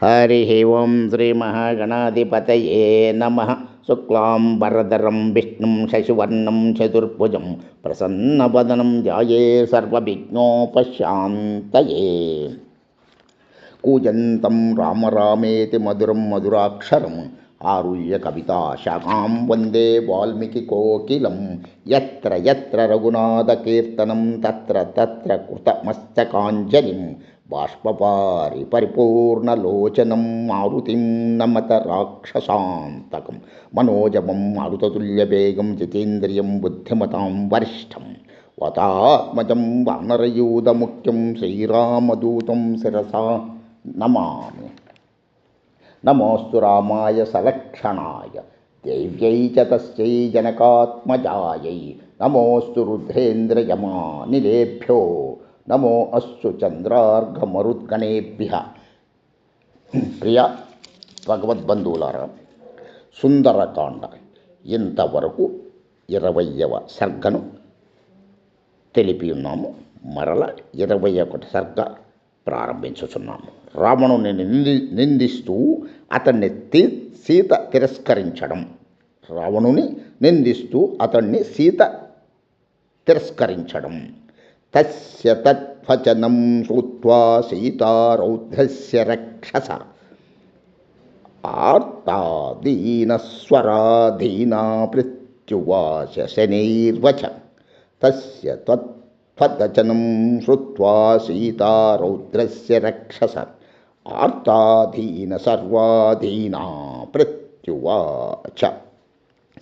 హరి ఓం శ్రీ మహాగణాధిపతయే నమ. శుక్లాంబరధరం విష్ణుం శశివర్ణం చతుర్భుజం ప్రసన్నవదనం ధ్యాయే సర్వవిఘ్నోపశాంతయే. కూజంతం రామ రామేతి మధురం మధురాక్షరం ఆరుహ్య కవితా శాఖాం వందే వాల్మీకి కోకిలం. యత్ర యత్ర రఘునాథ కీర్తనం తత్ర తత్ర కృతమస్తకాంజలిం బాష్పపారి పరిపూర్ణలోచనం మారుతిం నమత రాక్షసాంతకం. మనోజవం మారుతతుల్యవేగం జితేంద్రియం బుద్ధిమతాం వరిష్టం వతాత్మజం వానరయూధముఖ్యం శ్రీరామదూతం శిరసా నమామి. నమోస్తు రామాయ సలక్షణాయ దేవ్యై చ తస్యై జనకాత్మజాయై. నమోస్తు రుద్రేంద్రయమానిలేభ్యో నమో అస్సు చంద్రార్ఘమరుద్గణేభ్య. ప్రియ భగవద్బంధువులారా, సుందరకాండ ఇంతవరకు 20వ సర్గను తెలిపి ఉన్నాము. మరల 21వ సర్గ ప్రారంభించుచున్నాము. రావణుని నిందిస్తూ అతన్ని సీత తిరస్కరించడం. రావణుని నిందిస్తూ అతన్ని సీత తిరస్కరించడం. తస్య తద్వచనం శ్రుత్వా సీతా రౌద్రస్య రక్షస ఆర్తాదీనస్వరాధీనా ప్రత్యువాచ శనైర్వచ. తస్య తద్వచనం శ్రుత్వా సీతా రౌద్రస్య రక్షస ఆర్తాధీన సర్వాధీనా ప్రత్యువాచ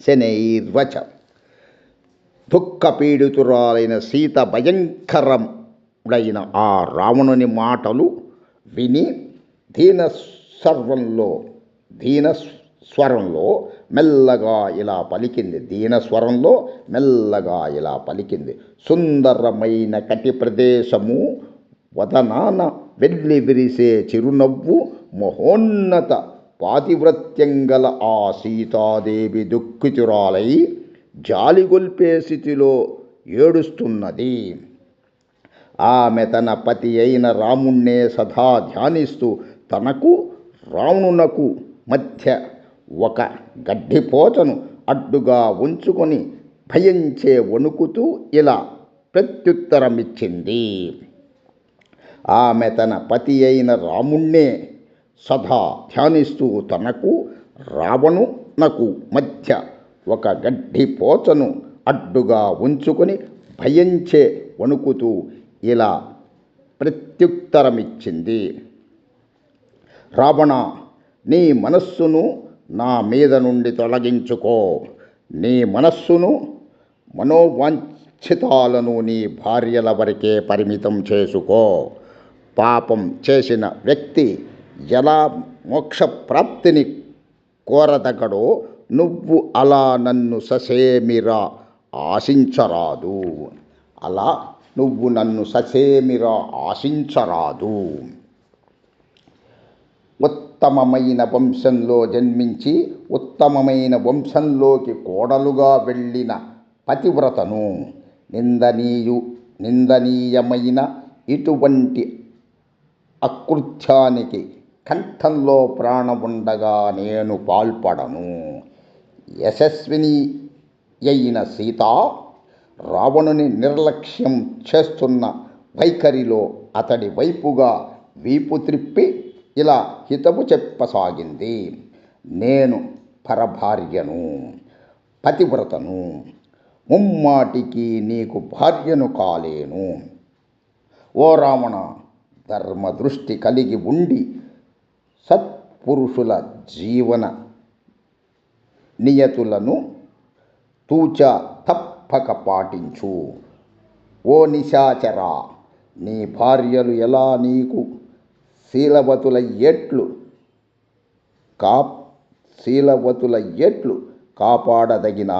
శనైర్వచ. దుఃఖపీడితురాలైన సీత భయంకరముడైన ఆ రావణుని మాటలు విని దీనస్వరంలో మెల్లగా ఇలా పలికింది. దీనస్వరంలో మెల్లగా ఇలా పలికింది. సుందరమైన కటి ప్రదేశము, వదనాన వెళ్ళి విరిసే చిరునవ్వు, మహోన్నత పాతివ్రత్యంగల ఆ సీతాదేవి దుఃఖితురాలై జాలిగొల్పే స్థితిలో ఏడుస్తున్నది. ఆమె తన పతి అయిన రాముణ్ణే సదా ధ్యానిస్తూ తనకు రావణునకు మధ్య ఒక గడ్డిపోచను అడ్డుగా ఉంచుకొని భయంచే వణుకుతూ ఇలా ప్రత్యుత్తరమిచ్చింది. ఆమె తన పతి అయిన రాముణ్ణే సదా ధ్యానిస్తూ తనకు రావణునకు మధ్య ఒక గడ్డిపోచను అడ్డుగా ఉంచుకొని భయంచే వణుకుతూ ఇలా ప్రత్యుత్తరమిచ్చింది. రావణ, నీ మనస్సును నా మీద నుండి తొలగించుకో. నీ మనస్సును, మనోవాంఛితాలను నీ భార్యల వరకే పరిమితం చేసుకో. పాపం చేసిన వ్యక్తి ఎలా మోక్షప్రాప్తిని కోరదగడో నువ్వు అలా నన్ను ససేమిరా ఆశించరాదు. అలా నువ్వు నన్ను ససేమిరా ఆశించరాదు. ఉత్తమమైన వంశంలో జన్మించి ఉత్తమమైన వంశంలోకి కోడలుగా వెళ్ళిన పతివ్రతను నిందనీయమైన ఇటువంటి అకృత్యానికి కంఠంలో ప్రాణం ఉండగా నేను పాల్పడను. యశస్విని అయిన సీత రావణుని నిర్లక్ష్యం చేస్తున్న వైఖరిలో అతడి వైపుగా వీపు త్రిప్పి ఇలా హితవు చెప్పసాగింది. నేను పరభార్యను, పతివ్రతను, ముమ్మాటికి నీకు భార్యను కాలేను. ఓ రావణ, ధర్మదృష్టి కలిగి ఉండి సత్పురుషుల జీవన నియతులను తూచా తప్పక పాటించు. ఓ నిశాచరా, నీ భార్యలు ఎలా నీకు శీలవతులయ్యేట్లు కాపాడదగిన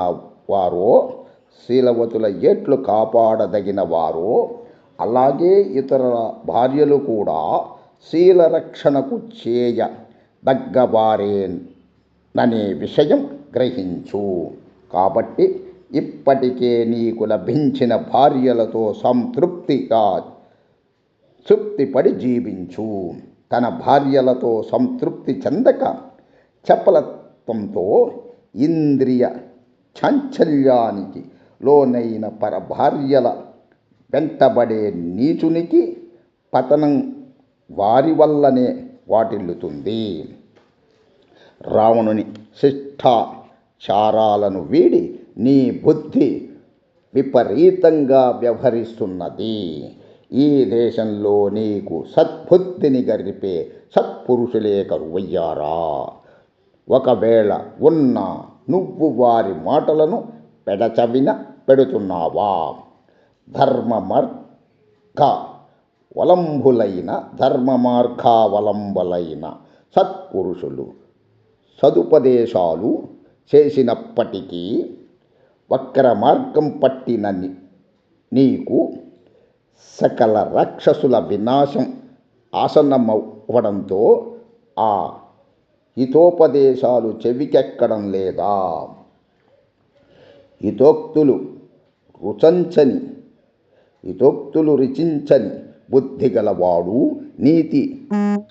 వారో అలాగే ఇతర భార్యలు కూడా శీలరక్షణకు చేయదగ్గవారేననే విషయం గ్రహించు. కాబట్టి ఇప్పటికే నీకు లభించిన భార్యలతో తృప్తిపడి జీవించు. తన భార్యలతో సంతృప్తి చెందక చపలత్వంతో ఇంద్రియ చాంచల్యానికి లోనైన పరభార్యల వెంటబడే నీచునికి పతనం వారి వల్లనే వాటిల్లుతుంది. రావణుని శిష్టాచారాలను వీడి నీ బుద్ధి విపరీతంగా వ్యవహరిస్తున్నది. ఈ దేశంలో నీకు సద్బుద్ధిని గరిపే సత్పురుషులే కరువయ్యారా? ఒకవేళ ఉన్నా నువ్వు వారి మాటలను పెడచవిన పెడుతున్నావా? ధర్మమార్గావలంబులైన సత్పురుషులు సదుపదేశాలు చేసినప్పటికీ వక్ర మార్గం పట్టిన నీకు సకల రాక్షసుల వినాశం ఆసన్నమవ్వడంతో ఆ హితోపదేశాలు చెవికెక్కడం లేదా? హితోక్తులు రుచించని బుద్ధిగలవాడు నీతి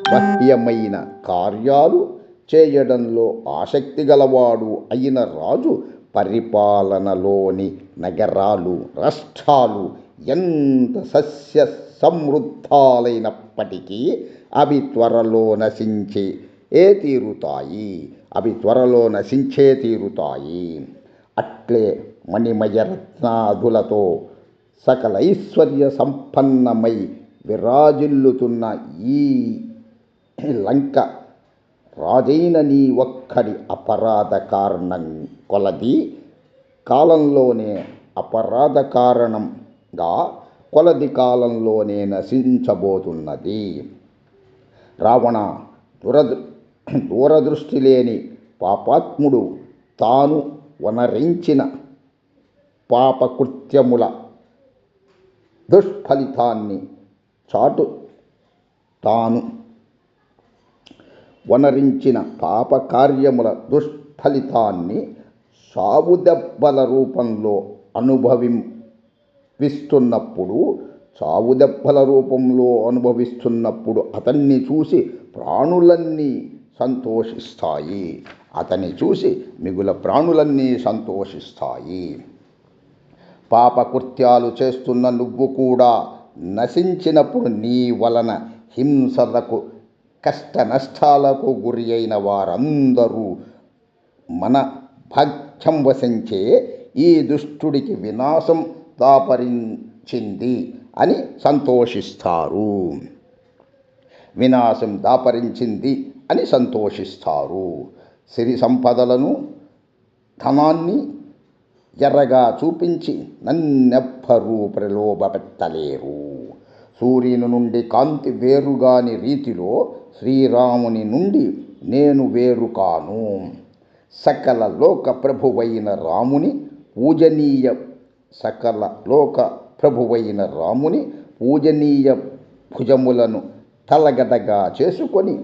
బాహ్యమైన కార్యాలు చేయడంలో ఆసక్తి గలవాడు అయిన రాజు పరిపాలనలోని నగరాలు రాష్ట్రాలు ఎంత సస్య సమృద్ధాలైనప్పటికీ అవి త్వరలో నశించే తీరుతాయి. అట్లే మణిమయ రత్నాదులతో సకల ఐశ్వర్య సంపన్నమై విరాజిల్లుతున్న ఈ లంక రాజైన నీ ఒక్కడి అపరాధ కారణం కొలది కాలంలోనే నశించబోతున్నది. రావణ దూరదృష్టి లేని పాపాత్ముడు తాను వనరించిన పాపకృత్యముల దుష్ఫలితాన్ని సావుదెబ్బల రూపంలో అనుభవిస్తున్నప్పుడు అతన్ని చూసి ప్రాణులన్నీ సంతోషిస్తాయి. పాపకృత్యాలు చేస్తున్న నువ్వు కూడా నశించినప్పుడు నీ వలన హింసలకు కష్ట నష్టాలకు గురి అయిన వారందరూ మన భాగ్యం వశించే ఈ దుష్టుడికి వినాశం దాపరించింది అని సంతోషిస్తారు. సిరి సంపదలను ధనాన్ని ఎర్రగా చూపించి నన్నెవ్వరూ ప్రలోభపెట్టలేరు. సూర్యుని నుండి కాంతి వేరుగాని రీతిలో శ్రీరాముని నుండి నేను వేరు కాను. సకల లోక ప్రభువైన రాముని పూజనీయ భుజములను తలగడగా చేసుకొని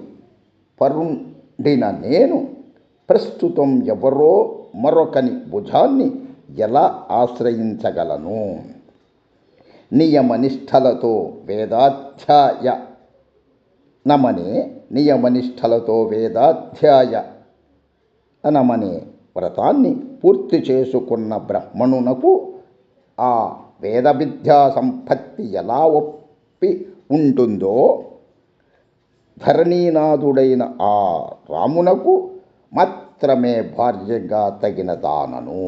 పరుండిన నేను ప్రస్తుతం ఎవరో మరొకని భుజాన్ని ఎలా ఆశ్రయించగలను? నియమనిష్టలతో వేదాధ్యాయనమనే వ్రతాన్ని పూర్తి చేసుకున్న బ్రాహ్మణునకు ఆ వేద విద్యా సంపత్తి ఎలా ఒప్పి ఉంటుందో ధరణీనాథుడైన ఆ రామునకు మాత్రమే భార్యగా తగిన దానను.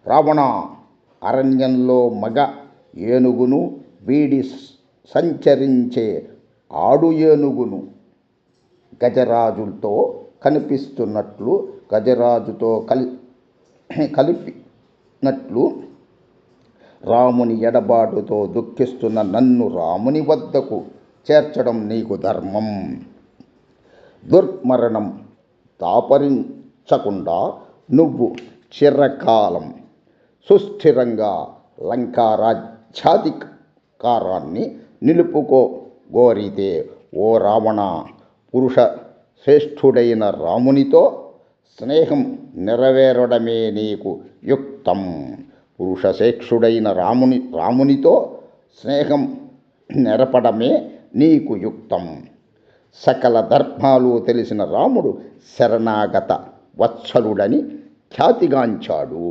రావణ, అరణ్యంలో మగ ఏనుగును వీడి సంచరించే ఆడు ఏనుగును గజరాజుతో కనిపిస్తున్నట్లు గజరాజుతో కలిపినట్లు రాముని ఎడబాటుతో దుఃఖిస్తున్న నన్ను రాముని వద్దకు చేర్చడం నీకు ధర్మం. దుర్మరణం దాపరించకుండా నువ్వు చిరకాలం సుస్థిరంగా లంకారాజ్యాధికారాన్ని నిలుపుకోగోరితే ఓ రావణ, పురుష శ్రేష్ఠుడైన రామునితో స్నేహం నెరవేరడమే నీకు యుక్తం. పురుషశ్రేష్ఠుడైన రామునితో స్నేహం నెరపడమే నీకు యుక్తం. సకల ధర్మాలు తెలిసిన రాముడు శరణాగత వత్సలుడని ఖ్యాతిగాంచాడు.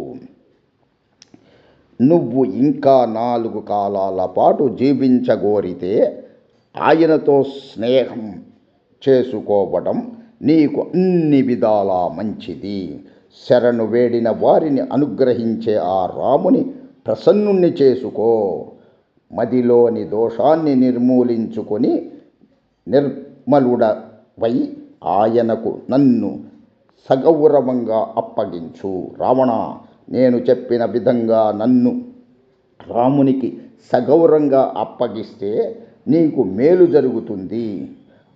నువ్వు ఇంకా 4 కాలాల పాటు జీవించగోరితే ఆయనతో స్నేహం చేసుకోవడం నీకు అన్ని విధాలా మంచిది. శరణు వేడిన వారిని అనుగ్రహించే ఆ రాముని ప్రసన్నుణ్ణి చేసుకో. మదిలోని దోషాన్ని నిర్మూలించుకొని నిర్మలుడవై ఆయనకు నన్ను సగౌరవంగా అప్పగించు. రావణ, నేను చెప్పిన విధంగా నన్ను రామునికి సగౌరవంగా అప్పగిస్తే నీకు మేలు జరుగుతుంది.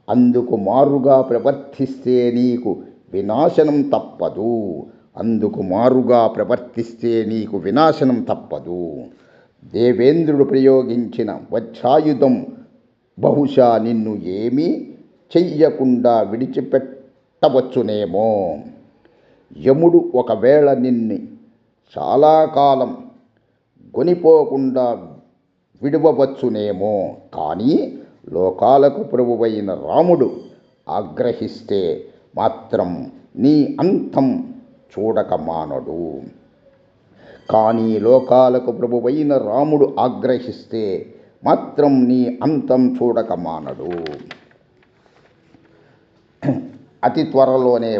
అందుకు మారుగా ప్రవర్తిస్తే నీకు వినాశనం తప్పదు. దేవేంద్రుడు ప్రయోగించిన వజ్రాయుధం బహుశా నిన్ను ఏమీ చెయ్యకుండా విడిచిపెట్టవచ్చునేమో. యముడు ఒకవేళ నిన్ను చాలా కాలం కొనిపోకుండా విడవవచ్చునేమో. కానీ లోకాలకు ప్రభువైన రాముడు ఆగ్రహిస్తే మాత్రం నీ అంతం చూడక మానడు. అతి త్వరలోనే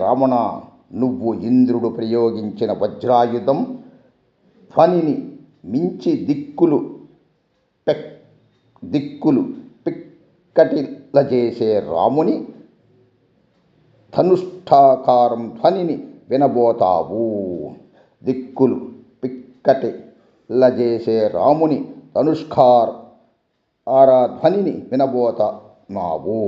రావణ, నువ్వు ఇంద్రుడు ప్రయోగించిన వజ్రాయుధం ధ్వనిని మించి దిక్కులు పిక్కటిలజేసే రాముని ధనుష్ఠాకారం ధ్వనిని వినబోతావు. దిక్కులు పిక్కటిలజేసే రాముని ధనుష్కార ధ్వనిని వినబోతున్నావు.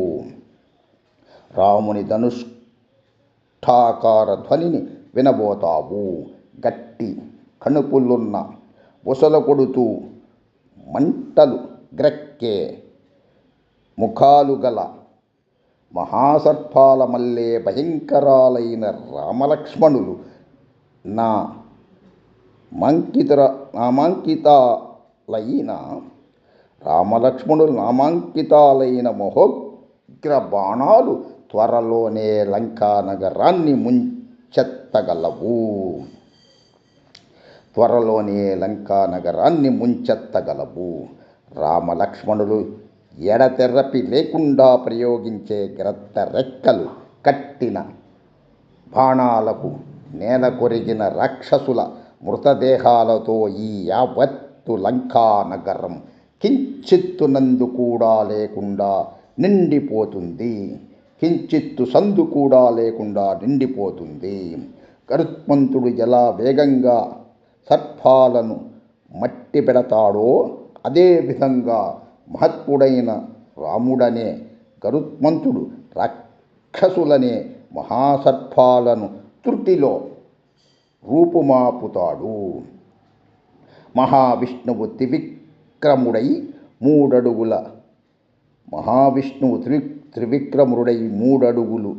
రాముని ధనుష్ఠాకార ధ్వనిని వినబోతావు. గట్టి కణుపులున్న బుసలు కొడుతూ మంటలు గ్రక్కే ముఖాలు గల మహాసర్పాల మల్లే భయంకరాలైన రామలక్ష్మణులు నామాంకితాలైన మహోగ్ర బాణాలు త్వరలోనే లంకా నగరాన్ని ముంచెత్తగలవు. రామలక్ష్మణులు ఎడతెరపి లేకుండా ప్రయోగించే గ్రద్ద రెక్కలు కట్టిన బాణాలకు నేల కొరిగిన రాక్షసుల మృతదేహాలతో ఈ యావత్తు లంకా నగరం కించిత్తు నందు కూడా లేకుండా నిండిపోతుంది. గరుత్మంతుడు ఎలా వేగంగా సర్పాలను మట్టి పెడతాడో అదే విధంగా మహత్ముడైన రాముడనే గరుత్మంతుడు రాక్షసులనే మహాసర్పాలను త్రుటిలో రూపుమాపుతాడు. మహావిష్ణువు త్రివిక్రముడై మూడడుగులు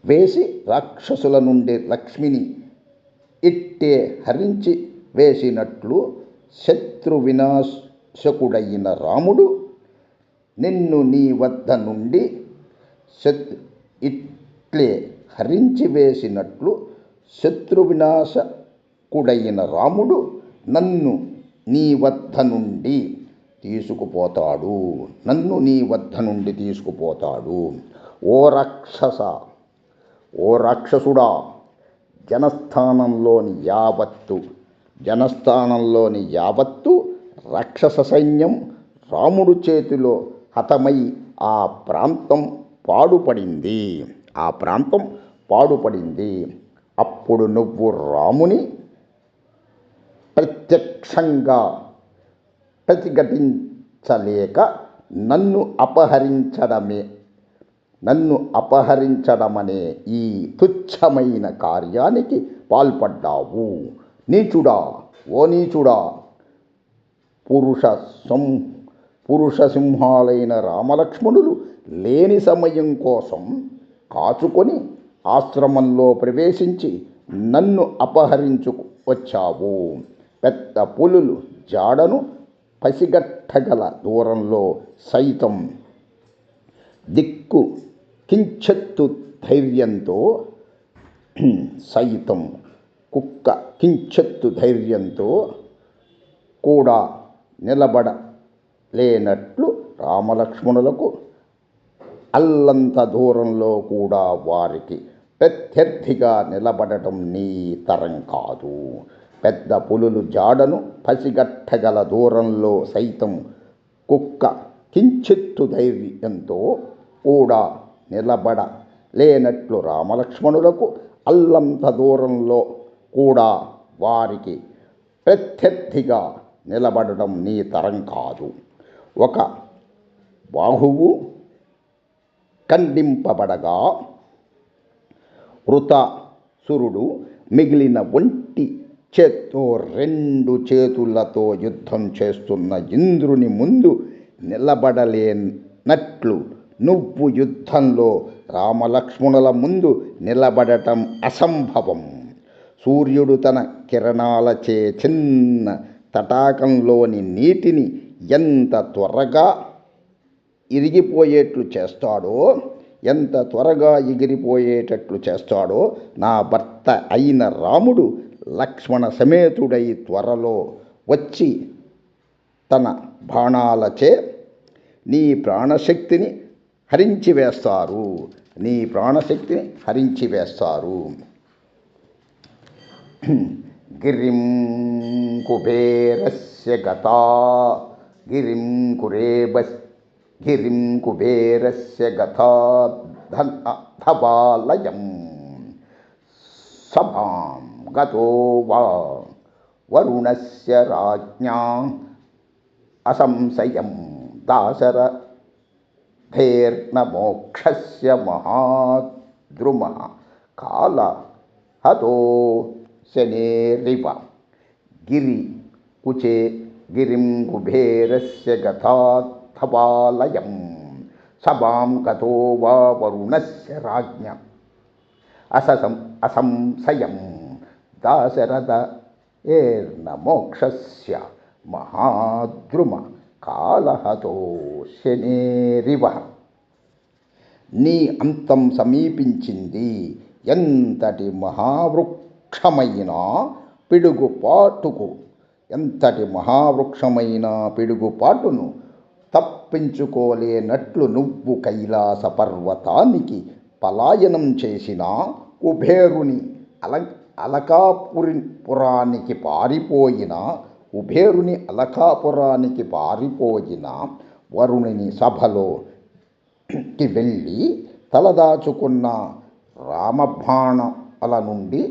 వేసి రాక్షసుల నుండి లక్ష్మిని ఇట్టే హరించి వేసినట్లు శత్రు వినాశకుడైన రాముడు నిన్ను నీ వద్ద నుండి ఇట్లే హరించి వేసినట్లు శత్రు వినాశకుడైన రాముడు నన్ను నీ వద్ద నుండి తీసుకుపోతాడు. ఓ రాక్షసుడా, జనస్థానంలోని యావత్తు రాక్షస సైన్యం రాముడు చేతిలో హతమై ఆ ప్రాంతం పాడుపడింది. అప్పుడు నువ్వు రాముని ప్రత్యక్షంగా ప్రతిఘటించలేక నన్ను అపహరించడమనే ఈ తుచ్చమైన కార్యానికి పాల్పడ్డావు. నీచుడా, పురుష సింహాలైన రామలక్ష్మణులు లేని సమయం కోసం కాచుకొని ఆశ్రమంలో ప్రవేశించి నన్ను అపహరించుకు వచ్చావు. పెద్ద పులులు జాడను పసిగట్టగల దూరంలో సైతం దిక్కు కించెత్తు ధైర్యంతో సైతం కుక్క కించెత్తు ధైర్యంతో కూడా నిలబడలేనట్లు రామలక్ష్మణులకు అల్లంత దూరంలో కూడా వారికి ప్రత్యర్థిగా నిలబడటం నీ తరం కాదు. పెద్ద పులులు జాడను పసిగట్టగల దూరంలో సైతం కుక్క కించెత్తు ధైర్యంతో కూడా నిలబడలేనట్లు రామలక్ష్మణులకు అల్లంత దూరంలో కూడా వారికి ప్రత్యర్థిగా నిలబడడం నీ తరం కాదు. ఒక బాహువు ఖండింపబడగా వృతాసురుడు మిగిలిన ఒంటి చేత్తో 2 చేతులతో యుద్ధం చేస్తున్న ఇంద్రుని ముందు నిలబడలేనట్లు నువ్వు యుద్ధంలో రామలక్ష్మణుల ముందు నిలబడటం అసంభవం. సూర్యుడు తన కిరణాలచే చిన్న తటాకంలోని నీటిని ఎంత త్వరగా ఎగిరిపోయేటట్లు చేస్తాడో నా భర్త అయిన రాముడు లక్ష్మణ సమేతుడై త్వరలో వచ్చి తన బాణాలచే నీ ప్రాణశక్తిని హరించి వేస్తారు. గిరిం కుబేరస్య గతా ధబాలయం సభాం గతో వా వరుణస్య రాజ్ఞా అసంశయం దాశరథేర్న మోక్షస్య మహాద్రుమః కాలహతో శనేరివ. గిరిం కుబేరస్య గతా ధబాలయం సభాం గతో వా వరుణస్య రాజ్ఞ అసంశయం దాశరథేర్న మోక్షస్య మహాద్రుమ కాలహతో శనేరివ. నీ అంతం సమీపించింది. ఎంతటి మహావృక్షమైన పిడుగుపాటును తప్పించుకోలేనట్లు నువ్వు కైలాస పర్వతానికి పలాయనం చేసిన కుబేరుని అలకాపురానికి పారిపోయిన వరుణుని సభలోకి వెళ్ళి తలదాచుకున్న రామబాణాల నుండి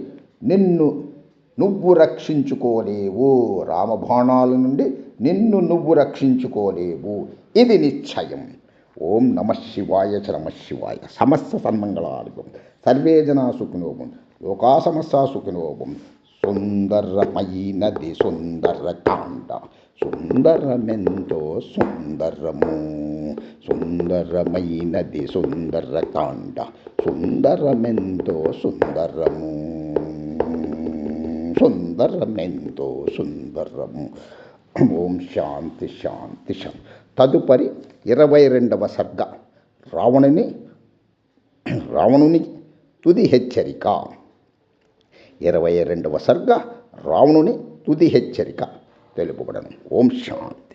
నువ్వు రక్షించుకోలేవు. ఇది నిశ్చయం. ఓం నమఃశివాయ చ నమఃశివాయ. సమస్త సన్మంగళాలు. సర్వే జనా సుఖినో భవంతు. లోకా సమస్తా సుఖినో భవంతు. సుందరమైనది సుందరకాండ, సుందరమెంతో సుందరము. సుందరమైనది సుందరకాండ, సుందరమెంతో సుందరము. సుందరమెంతో సుందరము. ఓం శాంతి శాంతి శాంతి. తదుపరి 22వ సర్గ రావణుని తుది హెచ్చరిక. 22వ సర్గ రావణుని తుది హెచ్చరిక తెలుపబడను. ఓం శాంతి.